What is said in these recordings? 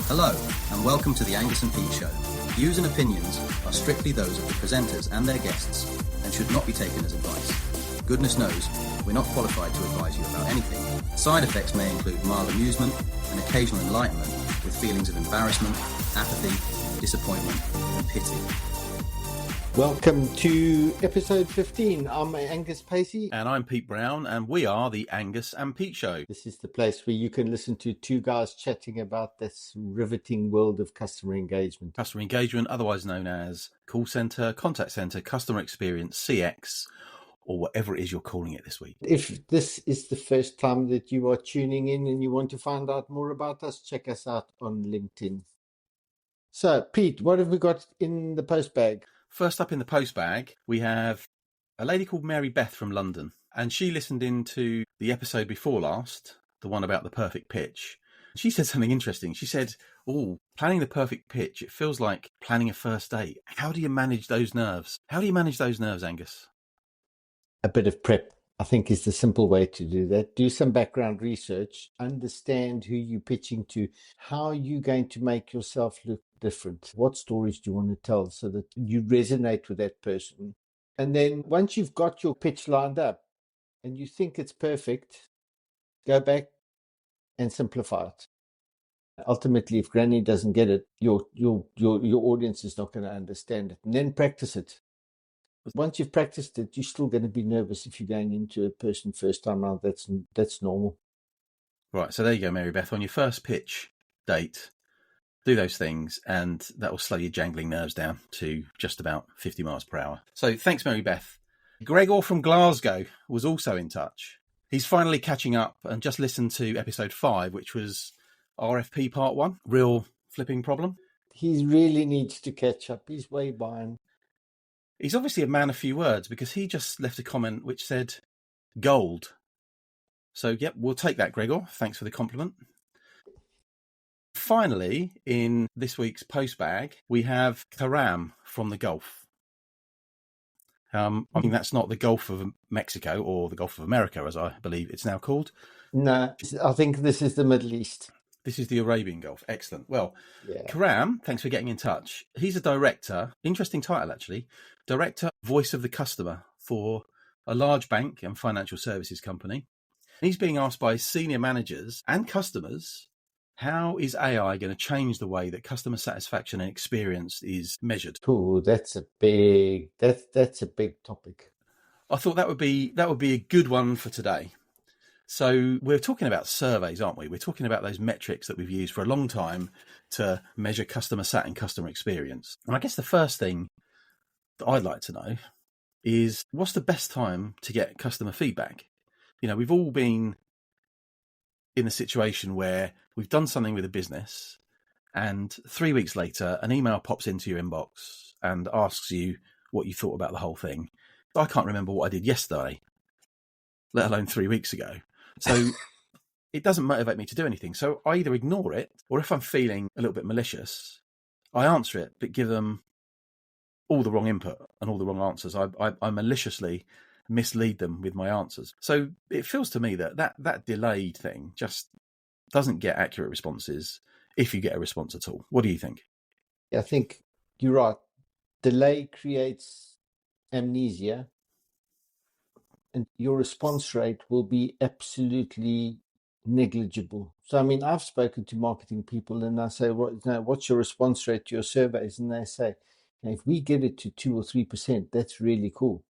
Hello, and welcome to the Angus and Pete Show. Views and opinions are strictly those of the presenters and their guests and should not be taken as advice. Goodness knows, we're not qualified to advise you about anything. Side effects may include mild amusement and occasional enlightenment with feelings of embarrassment, apathy, disappointment, and pity. Welcome to episode 15. I'm Angus Pacey. And I'm Pete Brown, and we are the Angus and Pete Show. This is the place where you can listen to two guys chatting about this riveting world of customer engagement. Customer engagement, otherwise known as call centre, contact centre, customer experience, CX, or whatever it is you're calling it this week. If this is the first time that you are tuning in and you want to find out more about us, check us out on LinkedIn. So, Pete, what have we got in the post bag? First up in the post bag, we have a lady called Mary Beth from London, and she listened into the episode before last, the one about the perfect pitch. She said something interesting. She said, planning the perfect pitch, it feels like planning a first date. How do you manage those nerves? How do you manage those nerves, Angus? A bit of prep, I think, is the simple way to do that. Do some background research, understand who you're pitching to, how you're going to make yourself look different. What stories do you want to tell so that you resonate with that person? And then once you've got your pitch lined up and you think it's perfect, go back and simplify it. Ultimately, if Granny doesn't get it, your audience is not going to understand it. And then practice it. Once you've practiced it, you're still going to be nervous if you're going into a person first time around. That's normal. Right, so there you go, Mary Beth. On your first pitch date, do those things, and that will slow your jangling nerves down to just about 50 miles per hour. So thanks, Mary Beth. Gregor from Glasgow was also in touch. He's finally catching up and just listened to episode 5, which was RFP part 1, real flipping problem. He really needs to catch up. He's way behind. He's obviously a man of few words because he just left a comment which said gold. So, yep, we'll take that, Gregor. Thanks for the compliment. Finally, in this week's post bag, we have Karam from the Gulf. I mean, that's not the Gulf of Mexico or the Gulf of America, as I believe it's now called. No, I think this is the Middle East. This is the Arabian Gulf. Excellent. Well, yeah. Karam, thanks for getting in touch. He's a director, interesting title actually, Director, Voice of the Customer for a large bank and financial services company. He's being asked by senior managers and customers, how is AI going to change the way that customer satisfaction and experience is measured? Oh, that's a big topic. I thought that would be a good one for today. So we're talking about surveys, aren't we? We're talking about those metrics that we've used for a long time to measure customer sat and customer experience. And I guess the first thing that I'd like to know is, what's the best time to get customer feedback? You know, we've all been in a situation where we've done something with a business and 3 weeks later, an email pops into your inbox and asks you what you thought about the whole thing. I can't remember what I did yesterday, let alone 3 weeks ago. So it doesn't motivate me to do anything. So I either ignore it, or if I'm feeling a little bit malicious, I answer it, but give them all the wrong input and all the wrong answers. I maliciously mislead them with my answers. So it feels to me that delayed thing just doesn't get accurate responses if you get a response at all. What do you think? I think you're right. Delay creates amnesia. And your response rate will be absolutely negligible. So, I mean, I've spoken to marketing people and I say, what's your response rate to your surveys? And they say, if we get it to 2 or 3%, that's really cool.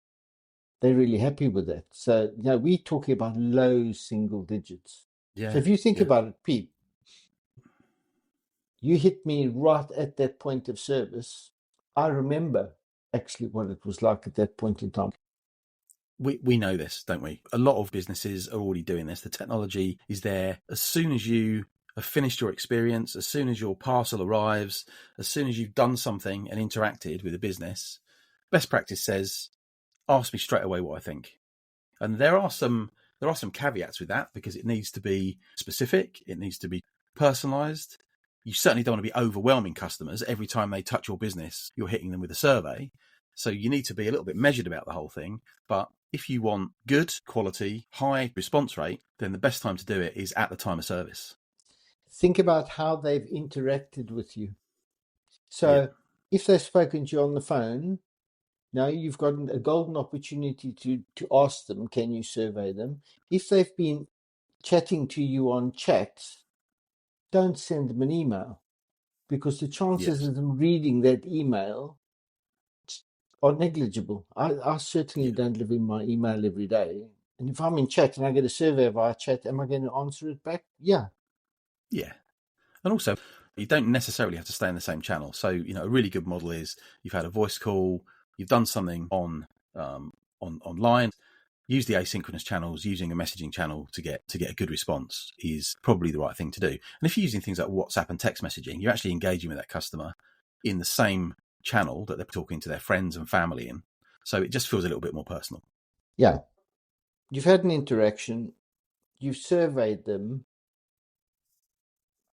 They're really happy with that. So, we're talking about low single digits. Yeah. So if you think about it, Pete, you hit me right at that point of service. I remember actually what it was like at that point in time. We know this, don't we? A lot of businesses are already doing this. The technology is there. As soon as you have finished your experience, as soon as your parcel arrives, as soon as you've done something and interacted with a business, best practice says, ask me straight away what I think. And there are some caveats with that, because it needs to be specific. It needs to be personalized. You certainly don't want to be overwhelming customers. Every time they touch your business, you're hitting them with a survey. So you need to be a little bit measured about the whole thing. But if you want good quality, high response rate, then the best time to do it is at the time of service. think about how they've interacted with you. So if they've spoken to you on the phone, now you've got a golden opportunity to ask them, can you survey them? If they've been chatting to you on chat, don't send them an email, because the chances of them reading that email are negligible. I certainly don't live in my email every day. And if I'm in chat and I get a survey via chat, am I going to answer it back? Yeah. Yeah. And also, you don't necessarily have to stay in the same channel. So, a really good model is you've had a voice call, you've done something online, use the asynchronous channels. Using a messaging channel to get a good response is probably the right thing to do. And if you're using things like WhatsApp and text messaging, you're actually engaging with that customer in the same channel that they're talking to their friends and family in. So it just feels a little bit more personal. Yeah. You've had an interaction, you've surveyed them,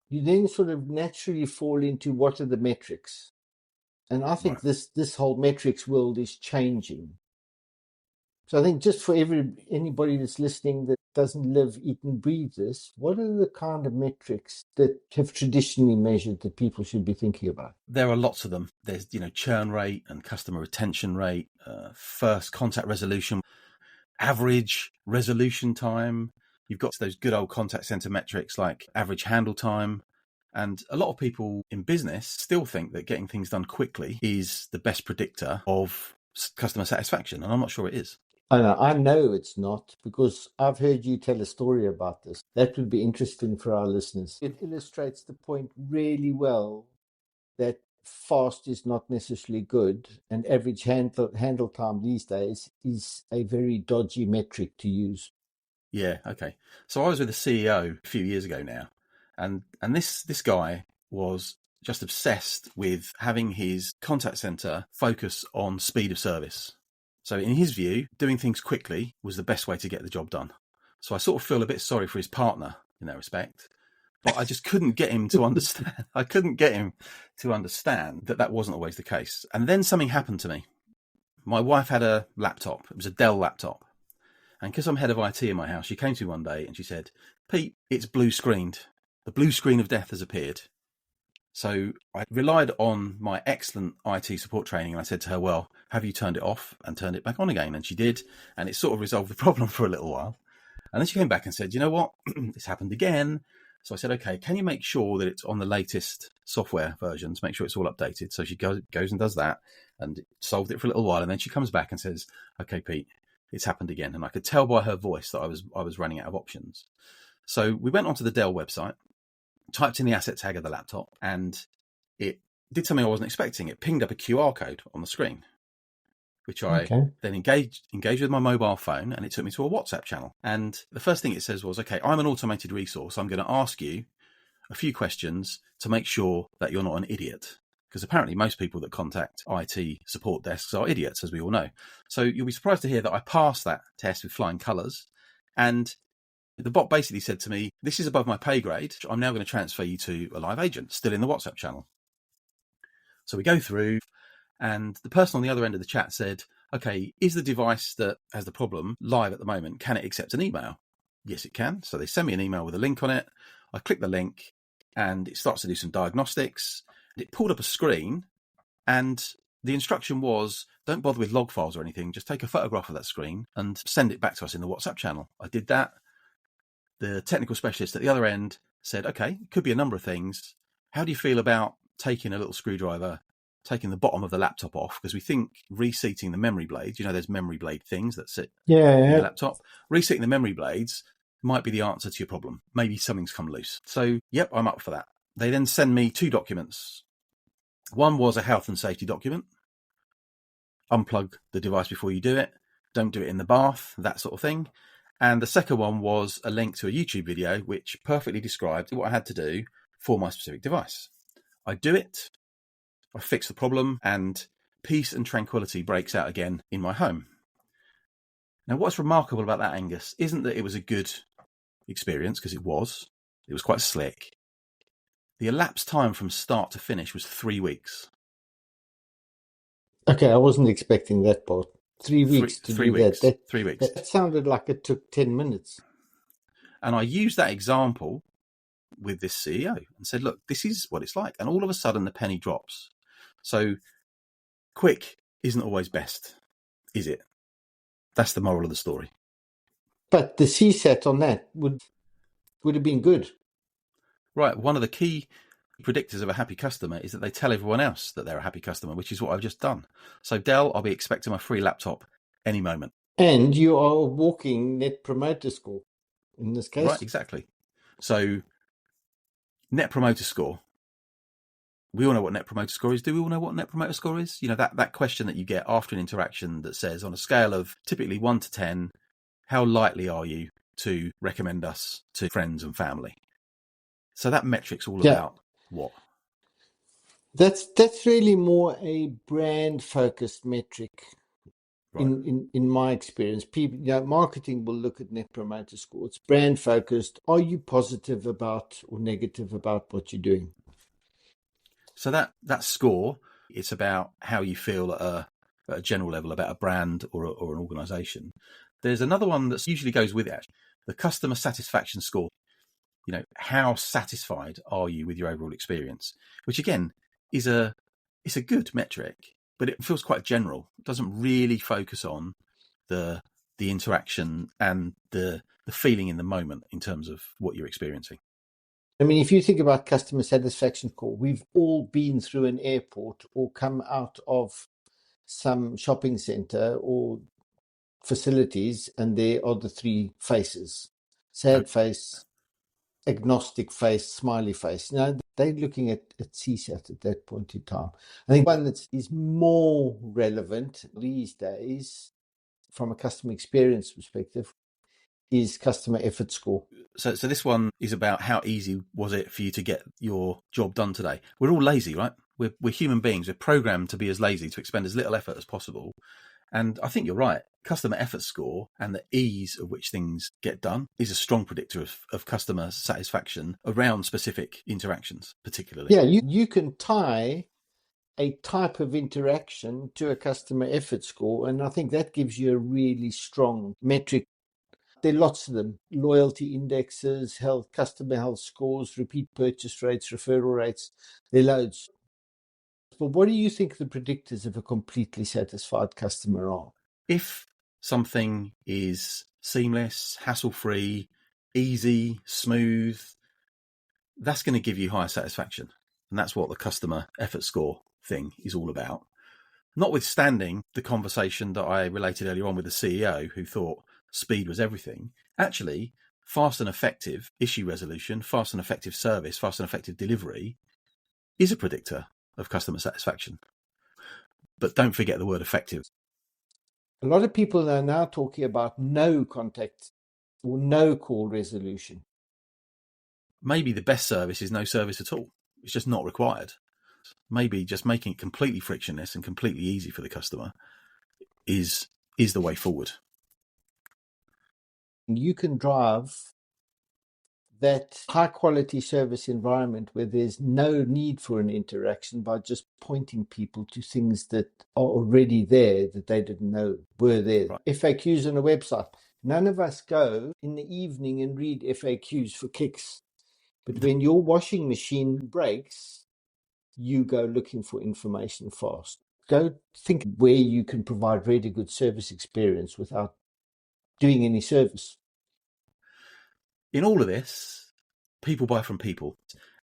you then sort of naturally fall into what are the metrics. And I think this whole metrics world is changing. So I think just for anybody that's listening that doesn't live, eat and breathe this, what are the kind of metrics that have traditionally measured that people should be thinking about? There are lots of them. There's, churn rate and customer retention rate, first contact resolution, average resolution time. You've got those good old contact center metrics like average handle time. And a lot of people in business still think that getting things done quickly is the best predictor of customer satisfaction. And I'm not sure it is. I know it's not, because I've heard you tell a story about this. That would be interesting for our listeners. It illustrates the point really well that fast is not necessarily good, and average handle time these days is a very dodgy metric to use. Yeah, okay. So I was with a CEO a few years ago now, and this guy was just obsessed with having his contact center focus on speed of service. So in his view, doing things quickly was the best way to get the job done. So I sort of feel a bit sorry for his partner in that respect, but I just couldn't get him to understand. I couldn't get him to understand that wasn't always the case. And then something happened to me. My wife had a laptop. It was a Dell laptop. And because I'm head of IT in my house, she came to me one day and she said, "Pete, it's blue screened. The blue screen of death has appeared." So I relied on my excellent IT support training, and I said to her, "Well, have you turned it off and turned it back on again?" And she did, and it sort of resolved the problem for a little while. And then she came back and said, "You know what? This happened again." So I said, "Okay, can you make sure that it's on the latest software versions? Make sure it's all updated." So she goes and does that, and it solved it for a little while. And then she comes back and says, "Okay, Pete, it's happened again." And I could tell by her voice that I was running out of options. So we went onto the Dell website, typed in the asset tag of the laptop, and it did something I wasn't expecting. It pinged up a QR code on the screen, which I then engaged with my mobile phone, and it took me to a WhatsApp channel. And the first thing it says was, "Okay, I'm an automated resource. I'm going to ask you a few questions to make sure that you're not an idiot." Because apparently most people that contact IT support desks are idiots, as we all know. So you'll be surprised to hear that I passed that test with flying colours. And the bot basically said to me, "This is above my pay grade. I'm now going to transfer you to a live agent," still in the WhatsApp channel. So we go through, and the person on the other end of the chat said, "Okay, is the device that has the problem live at the moment? Can it accept an email?" Yes, it can. So they send me an email with a link on it. I click the link, and it starts to do some diagnostics. It pulled up a screen, and the instruction was, "Don't bother with log files or anything. Just take a photograph of that screen and send it back to us in the WhatsApp channel." I did that. The technical specialist at the other end said, "Okay, it could be a number of things. How do you feel about taking a little screwdriver, taking the bottom of the laptop off? Because we think reseating the memory blades, there's memory blade things that sit in the laptop. Reseating the memory blades might be the answer to your problem. Maybe something's come loose." So, yep, I'm up for that. They then send me 2 documents. One was a health and safety document. Unplug the device before you do it. Don't do it in the bath, that sort of thing. And the second one was a link to a YouTube video which perfectly described what I had to do for my specific device. I do it, I fix the problem, and peace and tranquility breaks out again in my home. Now, what's remarkable about that, Angus, isn't that it was a good experience, because it was quite slick. The elapsed time from start to finish was 3 weeks. Okay, I wasn't expecting that part. 3 weeks to do that. 3 weeks. That sounded like it took 10 minutes. And I used that example with this CEO and said, look, this is what it's like. And all of a sudden the penny drops. So quick isn't always best, is it? That's the moral of the story. But the CSAT on that would have been good. Right. One of the key predictors of a happy customer is that they tell everyone else that they're a happy customer, which is what I've just done. So Dell, I'll be expecting my free laptop any moment. And you are a walking net promoter score in this case. Right, exactly. So net promoter score. We all know what net promoter score is. Do we all know what net promoter score is? You know, that question that you get after an interaction that says, on a scale of typically 1 to 10, how likely are you to recommend us to friends and family? So that metric's all about what? That's really more a brand focused metric. Right. In my experience, people, marketing will look at net promoter score. It's brand focused. Are you positive about or negative about what you're doing? So that score, it's about how you feel at a general level about a brand or an organisation. There's another one that usually goes with it, actually, the customer satisfaction score. You know, how satisfied are you with your overall experience? Which again is it's a good metric, but it feels quite general. It doesn't really focus on the interaction and the feeling in the moment in terms of what you're experiencing. I mean, if you think about customer satisfaction score, we've all been through an airport or come out of some shopping center or facilities, and there are the three faces: sad face, agnostic face, smiley face. Now, they're looking at CSAT at that point in time. I think one that is more relevant these days from a customer experience perspective is customer effort score. So this one is about how easy was it for you to get your job done today. We're all lazy, right? We're human beings. We're programmed to be as lazy, to expend as little effort as possible. And I think you're right. Customer effort score and the ease of which things get done is a strong predictor of customer satisfaction around specific interactions, particularly. Yeah, you can tie a type of interaction to a customer effort score, and I think that gives you a really strong metric. There are lots of them: loyalty indexes, customer health scores, repeat purchase rates, referral rates. There are loads. But what do you think the predictors of a completely satisfied customer are? If something is seamless, hassle-free, easy, smooth, that's going to give you higher satisfaction. And that's what the customer effort score thing is all about. Notwithstanding the conversation that I related earlier on with the CEO who thought speed was everything, actually, fast and effective issue resolution, fast and effective service, fast and effective delivery is a predictor of customer satisfaction. But don't forget the word effective. A lot of people are now talking about no contact or no call resolution. Maybe the best service is no service at all. It's just not required. Maybe just making it completely frictionless and completely easy for the customer is the way forward. You can drive that high quality service environment where there's no need for an interaction by just pointing people to things that are already there that they didn't know were there. Right. FAQs on a website. None of us go in the evening and read FAQs for kicks. But when your washing machine breaks, you go looking for information fast. Go think where you can provide really good service experience without doing any service. In all of this, people buy from people.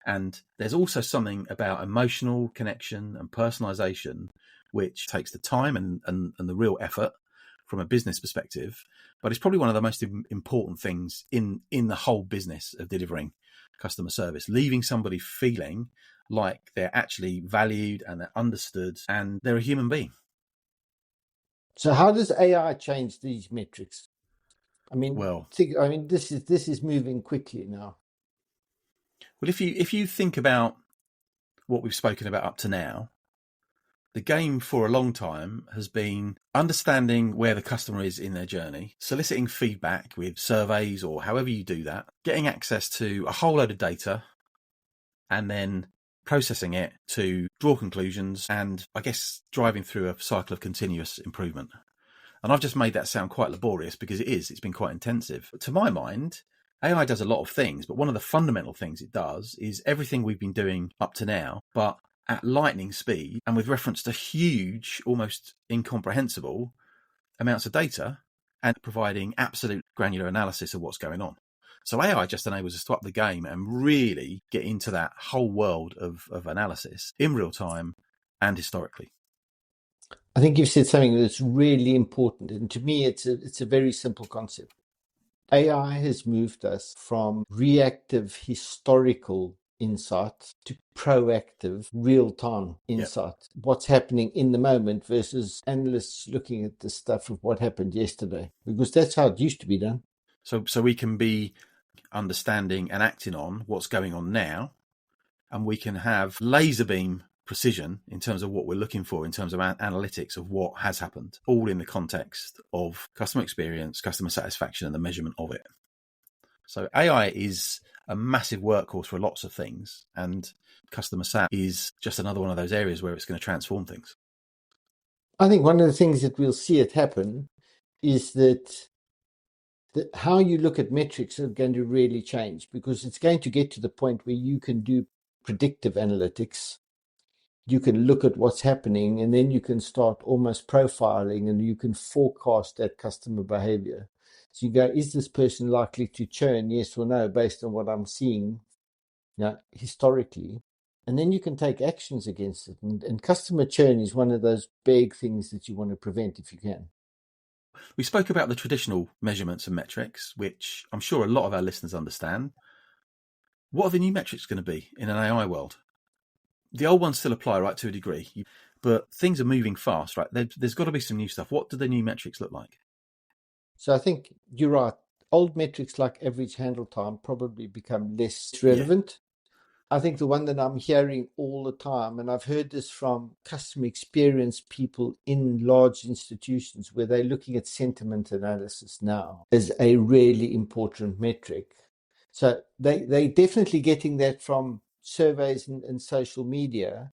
And there's also something about emotional connection and personalization, which takes the time and the real effort from a business perspective. But it's probably one of the most important things in the whole business of delivering customer service, leaving somebody feeling like they're actually valued and they're understood and they're a human being. So how does AI change these metrics? I mean, this is moving quickly now. Well, if you think about what we've spoken about up to now, the game for a long time has been understanding where the customer is in their journey, soliciting feedback with surveys or however you do that, getting access to a whole load of data, and then processing it to draw conclusions and, I guess, driving through a cycle of continuous improvement. And I've just made that sound quite laborious because it is. It's been quite intensive. But to my mind, AI does a lot of things, but one of the fundamental things it does is everything we've been doing up to now, but at lightning speed and with reference to huge, almost incomprehensible amounts of data, and providing absolute granular analysis of what's going on. So AI just enables us to up the game and really get into that whole world of analysis in real time and historically. I think you've said something that's really important, and to me, it's a very simple concept. AI has moved us from reactive historical insight to proactive real-time insight. Yep. What's happening in the moment versus analysts looking at the stuff of what happened yesterday, because that's how it used to be done. So we can be understanding and acting on what's going on now, and we can have laser beam precision in terms of what we're looking for in terms of analytics of what has happened, all in the context of customer experience, customer satisfaction, and the measurement of it. So AI is a massive workhorse for lots of things, and customer sat is just another one of those areas where it's going to transform things. I think one of the things that we'll see it happen is that how you look at metrics are going to really change, because it's going to get to the point where you can do predictive analytics. You can look at what's happening, and then you can start almost profiling, and you can forecast that customer behavior. So you go, is this person likely to churn, yes or no, based on what I'm seeing historically? And then you can take actions against it. And customer churn is one of those big things that you want to prevent if you can. We spoke about the traditional measurements and metrics, which I'm sure a lot of our listeners understand. What are the new metrics going to be in an AI world? The old ones still apply, right, to a degree, but things are moving fast, right? There's got to be some new stuff. What do the new metrics look like? So I think you're right. Old metrics like average handle time probably become less relevant. Yeah. I think the one that I'm hearing all the time, and I've heard this from customer experience people in large institutions where they're looking at sentiment analysis now, is a really important metric. So they're definitely getting that from surveys and social media.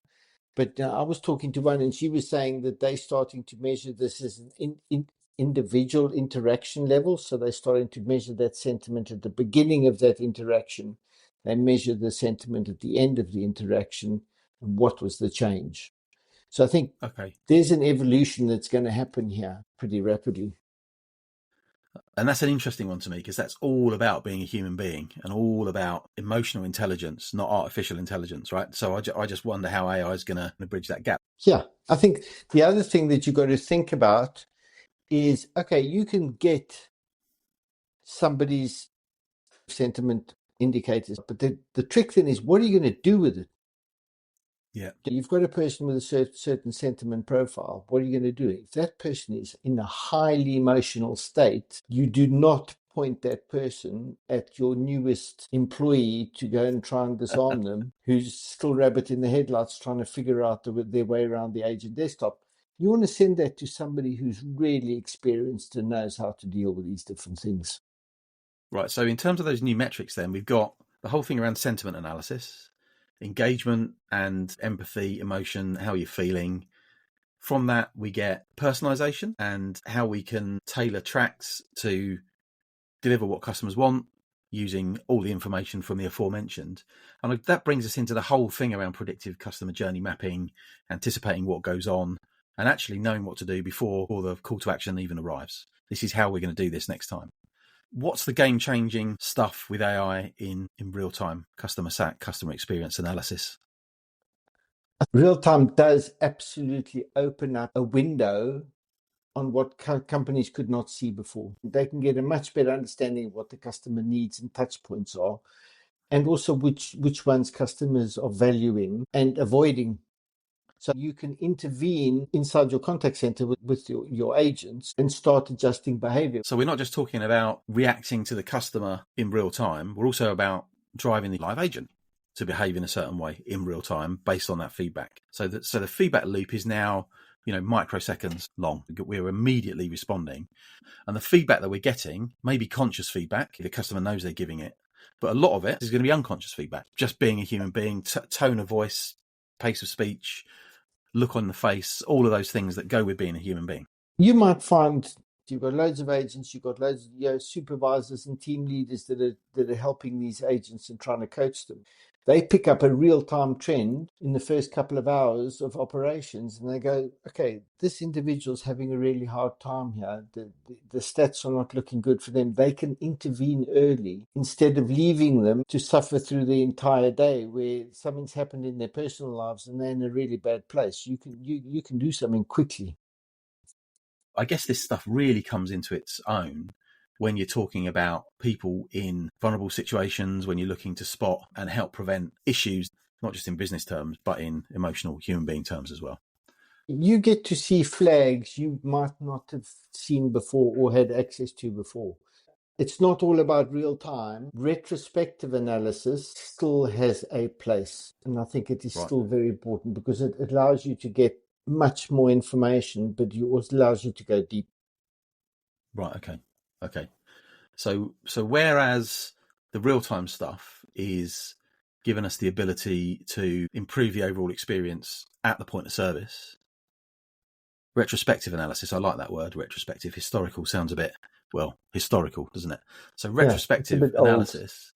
But I was talking to one, and she was saying that they're starting to measure this as an individual interaction level. So they're starting to measure that sentiment at the beginning of that interaction. They measure the sentiment at the end of the interaction, and what was the change. So I think there's an evolution that's going to happen here pretty rapidly. And that's an interesting one to me, because that's all about being a human being and all about emotional intelligence, not artificial intelligence, right? So I just wonder how AI is going to bridge that gap. Yeah, I think the other thing that you've got to think about is, okay, you can get somebody's sentiment indicators, but the trick then is, what are you going to do with it? Yeah, you've got a person with a certain sentiment profile. What are you going to do? If that person is in a highly emotional state, you do not point that person at your newest employee to go and try and disarm them, who's still rabbit in the headlights trying to figure out their way around the agent desktop. You want to send that to somebody who's really experienced and knows how to deal with these different things. Right. So in terms of those new metrics, then we've got the whole thing around sentiment analysis, engagement and empathy, emotion, how you're feeling. From that, we get personalization and how we can tailor tracks to deliver what customers want using all the information from the aforementioned. And that brings us into the whole thing around predictive customer journey mapping, anticipating what goes on, and actually knowing what to do before the call to action even arrives. This is how we're going to do this next time. What's the game-changing stuff with AI in real-time customer sat, customer experience analysis? Real-time does absolutely open up a window on what companies could not see before. They can get a much better understanding of what the customer needs and touch points are, and also which ones customers are valuing and avoiding. So you can intervene inside your contact center with your agents and start adjusting behavior. So we're not just talking about reacting to the customer in real time. We're also about driving the live agent to behave in a certain way in real time based on that feedback. So the feedback loop is now, microseconds long. We're immediately responding. And the feedback that we're getting may be conscious feedback. The customer knows they're giving it. But a lot of it is going to be unconscious feedback. Just being a human being, tone of voice, pace of speech, look on the face, all of those things that go with being a human being. You might find You've got loads of agents, you've got loads of supervisors and team leaders that are helping these agents and trying to coach them. They pick up a real-time trend in the first couple of hours of operations, and they go, okay, this individual's having a really hard time here. The stats are not looking good for them. They can intervene early instead of leaving them to suffer through the entire day where something's happened in their personal lives and they're in a really bad place. You can do something quickly. I guess this stuff really comes into its own when you're talking about people in vulnerable situations, when you're looking to spot and help prevent issues, not just in business terms, but in emotional human being terms as well. You get to see flags you might not have seen before or had access to before. It's not all about real time. Retrospective analysis still has a place. And I think it is still very important because it allows you to get much more information, but it also allows you to go deep. Right. Okay. So whereas the real time stuff is giving us the ability to improve the overall experience at the point of service, retrospective analysis, I like that word, retrospective. Historical sounds a bit, historical, doesn't it? So retrospective analysis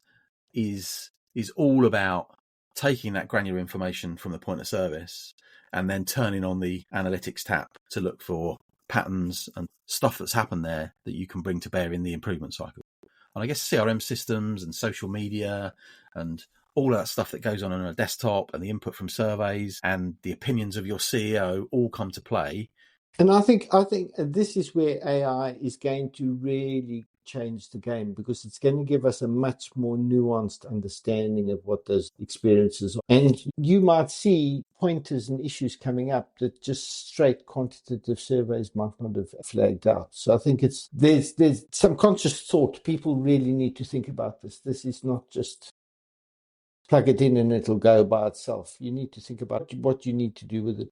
is all about taking that granular information from the point of service and then turning on the analytics tap to look for patterns and stuff that's happened there that you can bring to bear in the improvement cycle. And I guess CRM systems and social media and all of that stuff that goes on a desktop and the input from surveys and the opinions of your CEO all come to play. And I think this is where AI is going to really change the game because it's going to give us a much more nuanced understanding of what those experiences are. And you might see pointers and issues coming up that just straight quantitative surveys might not have flagged out. So I think there's some conscious thought. People really need to think about this. This is not just plug it in and it'll go by itself. You need to think about what you need to do with it.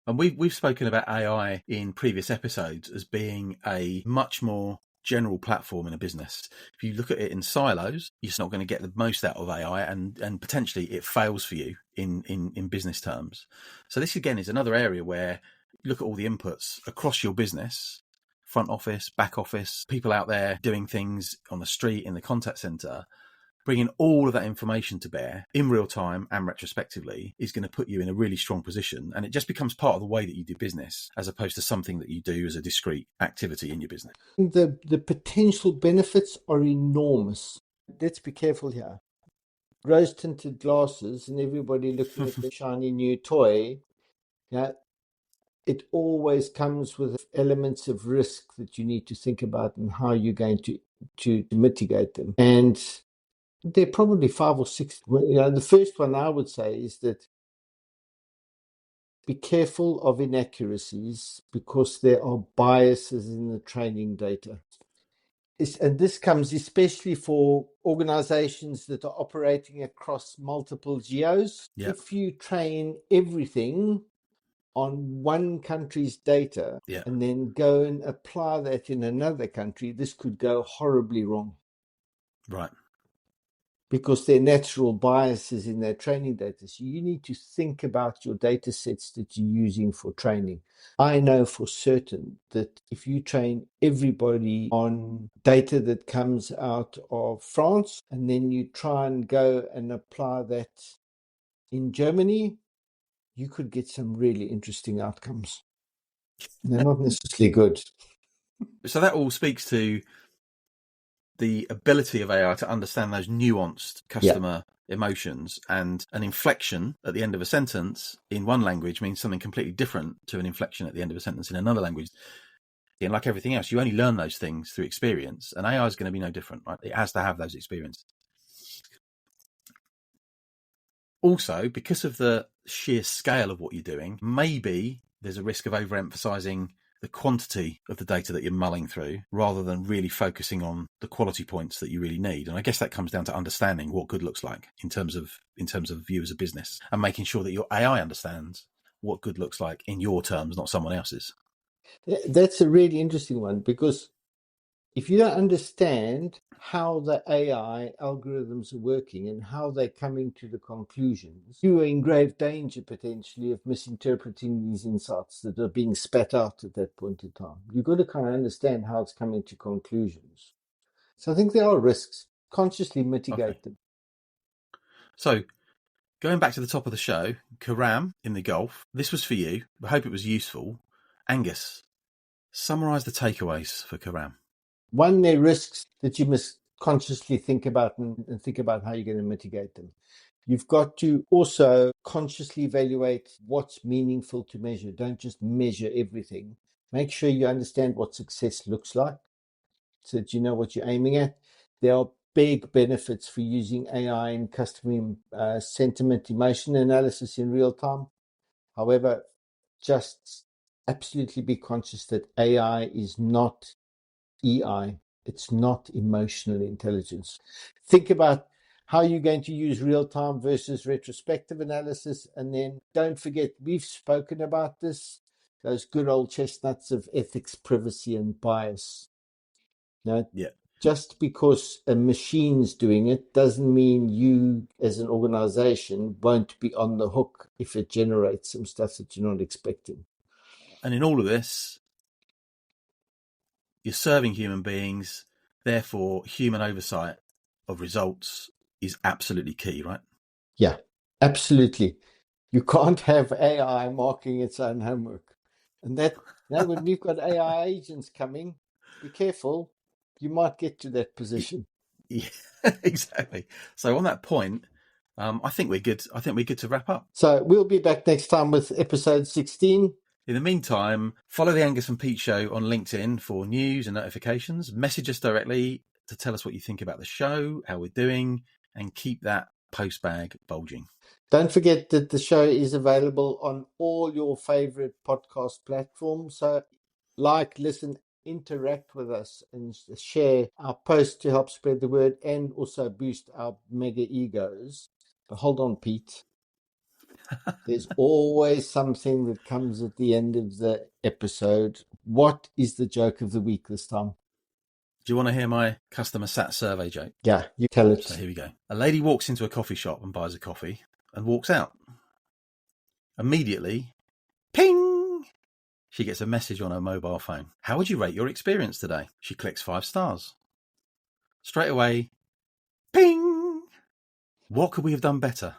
And we've spoken about AI in previous episodes as being a much more general platform in a business. If you look at it in silos, you're not going to get the most out of AI and potentially it fails for you in business terms. So this again is another area where you look at all the inputs across your business, front office, back office, people out there doing things on the street, in the contact center. Bringing all of that information to bear in real time and retrospectively is going to put you in a really strong position. And it just becomes part of the way that you do business as opposed to something that you do as a discrete activity in your business. The potential benefits are enormous. Let's be careful here. Rose-tinted glasses and everybody looking at the shiny new toy, it always comes with elements of risk that you need to think about and how you're going to mitigate them. And there are probably 5 or 6. The first one I would say is that be careful of inaccuracies because there are biases in the training data. And this comes especially for organizations that are operating across multiple geos. Yeah. If you train everything on one country's data and then go and apply that in another country, this could go horribly wrong. Right. Because there are natural biases in their training data. So you need to think about your data sets that you're using for training. I know for certain that if you train everybody on data that comes out of France, and then you try and go and apply that in Germany, you could get some really interesting outcomes. They're not necessarily good. So that all speaks to the ability of AI to understand those nuanced customer emotions, and an inflection at the end of a sentence in one language means something completely different to an inflection at the end of a sentence in another language. And like everything else, you only learn those things through experience, and AI is going to be no different, right? It has to have those experiences. Also, because of the sheer scale of what you're doing, maybe there's a risk of overemphasizing the quantity of the data that you're mulling through rather than really focusing on the quality points that you really need. And I guess that comes down to understanding what good looks like in terms of you as a business, and making sure that your AI understands what good looks like in your terms, not someone else's. That's a really interesting one, because If you don't understand how the AI algorithms are working and how they're coming to the conclusions, you are in grave danger potentially of misinterpreting these insights that are being spat out at that point in time. You've got to kind of understand how it's coming to conclusions. So I think there are risks. Consciously mitigate them. So going back to the top of the show, Karam in the Gulf, this was for you. I hope it was useful. Angus, summarise the takeaways for Karam. One, there are risks that you must consciously think about and think about how you're going to mitigate them. You've got to also consciously evaluate what's meaningful to measure. Don't just measure everything. Make sure you understand what success looks like so that you know what you're aiming at. There are big benefits for using AI in customer sentiment, emotion analysis in real time. However, just absolutely be conscious that AI is not EI. It's not emotional intelligence. Think about how you're going to use real-time versus retrospective analysis. And then don't forget, we've spoken about this, those good old chestnuts of ethics, privacy, and bias. Now, just because a machine's doing it doesn't mean you as an organization won't be on the hook if it generates some stuff that you're not expecting. And in all of this, you're serving human beings, therefore human oversight of results is absolutely key, right? Yeah, absolutely. You can't have AI marking its own homework. And that now when we've got AI agents coming, be careful. You might get to that position. Yeah, exactly. So on that point, I think we're good. I think we're good to wrap up. So we'll be back next time with episode 16. In the meantime, follow the Angus and Pete Show on LinkedIn for news and notifications. Message us directly to tell us what you think about the show, how we're doing, and keep that post bag bulging. Don't forget that the show is available on all your favorite podcast platforms. So like, listen, interact with us and share our posts to help spread the word and also boost our mega egos. But hold on, Pete. There's always something that comes at the end of the episode. What is the joke of the week this time? Do you want to hear my customer sat survey joke? Yeah, you tell it. So here we go. A lady walks into a coffee shop and buys a coffee and walks out. Immediately, ping! She gets a message on her mobile phone. How would you rate your experience today? She clicks 5 stars. Straight away, ping! What could we have done better?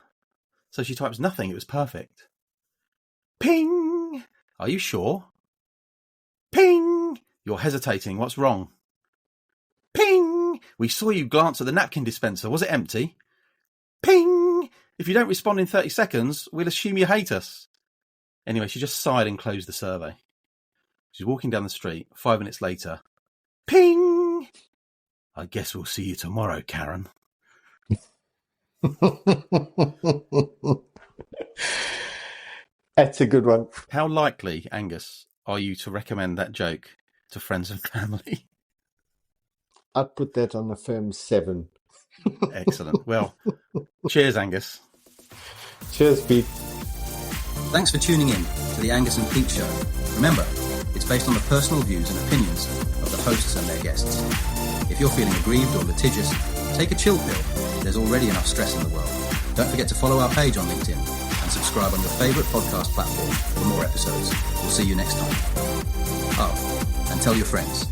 So she types nothing. It was perfect. Ping! Are you sure? Ping! You're hesitating. What's wrong? Ping! We saw you glance at the napkin dispenser. Was it empty? Ping! If you don't respond in 30 seconds, we'll assume you hate us. Anyway, she just sighed and closed the survey. She's walking down the street. 5 minutes later. Ping! I guess we'll see you tomorrow, Karen. That's a good one. How likely, Angus, are you to recommend that joke to friends and family? I'd put that on a firm 7. Excellent. Well, cheers, Angus. Cheers, Pete. Thanks for tuning in to the Angus and Pete Show. Remember, it's based on the personal views and opinions of the hosts and their guests. If you're feeling aggrieved or litigious, take a chill pill. There's already enough stress in the world. Don't forget to follow our page on LinkedIn and subscribe on your favourite podcast platform for more episodes. We'll see you next time. Oh, and tell your friends.